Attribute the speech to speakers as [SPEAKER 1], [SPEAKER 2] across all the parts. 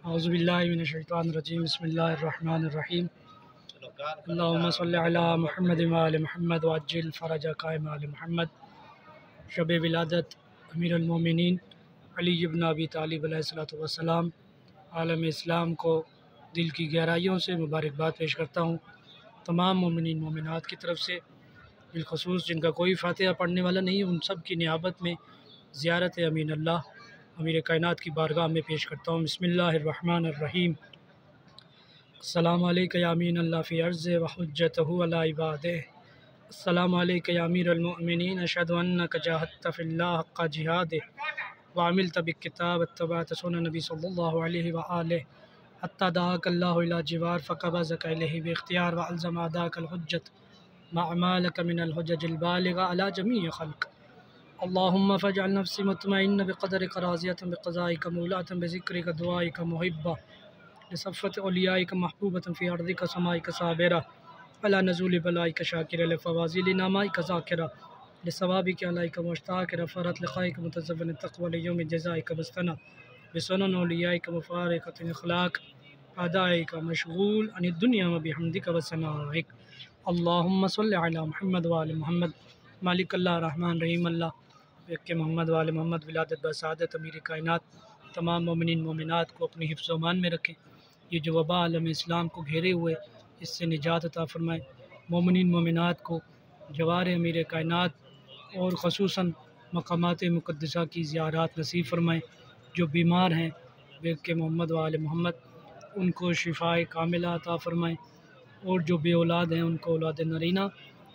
[SPEAKER 1] اعوذ باللہ من الشیطان الرجیم بسم اللہ الرحمن الرحیم اللہم صلی علی محمد وآل محمد وعجل فرج قائم آل محمد۔ شب ولادت امیر المومنین علی بن ابی طالب علیہ السلام، عالم اسلام کو دل کی گہرائیوں سے مبارکباد پیش کرتا ہوں۔ تمام مومنین مومنات کی طرف سے، بالخصوص جن کا کوئی فاتحہ پڑھنے والا نہیں، ان سب کی نیابت میں زیارت امین اللہ امیر کائنات کی بارگاہ میں پیش کرتا ہوں۔ بسم اللہ الرحمن الرحیم۔ السلام علیکہ یا امین اللہ فی عرض و حجتہ علی عبادہ۔ السلام علیکہ یا امیر المؤمنین، اشہد انک جاہدت فی اللہ حق جہادہ وعملت بالکتاب اتبعت سنن نبی صلی اللہ علیہ وآلہ حتی دعاک اللہ الی جوار فقبضک الیہ باختیار والزم اداک الحجت مع ما لک من الحجج البالغہ علی جمیع خلق۔ اللہم فاجعل نفسی مطمئنہ بقدرک راضیۃ بقضائک مولاۃ بذکرک دعائک محبہ لصفوۃ اولیائک محبوبۃ فی ارضک سمائک صابرہ علی نزول بلائک شاکرہ لفوازل نعمائک ذاکرہ لثوابک علیک مشتاق رفرت لقائک متزون تقوی لیوم جزائک مستنہ بسنن اولیائک مفارقۃ اخلاق ادائک مشغول عن الدنیا وبحمدک وثنائک۔ اللہم صلی علی محمد وآل محمد۔ مالک اللہ رحمان رحیم اللہ کہ محمد وآل محمد ولادت بسعادت امیر کائنات تمام مومنین مومنات کو اپنی حفظ و امان میں رکھیں۔ یہ جو وبا عالم اسلام کو گھیرے ہوئے، اس سے نجات عطا فرمائے۔ مومنین مومنات کو جوار امیر کائنات اور خصوصاً مقامات مقدسہ کی زیارات نصیب فرمائیں۔ جو بیمار ہیں کہ محمد وآل محمد، ان کو شفائے کاملہ عطا فرمائیں، اور جو بے اولاد ہیں ان کو اولاد نرینہ،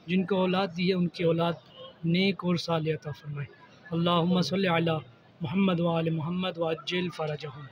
[SPEAKER 1] جن کو اولاد دی ہے ان کی اولاد نیک اور صالح عطا فرمائیں۔ اللہم صلی علی محمد وآل محمد وعجل فرجہم۔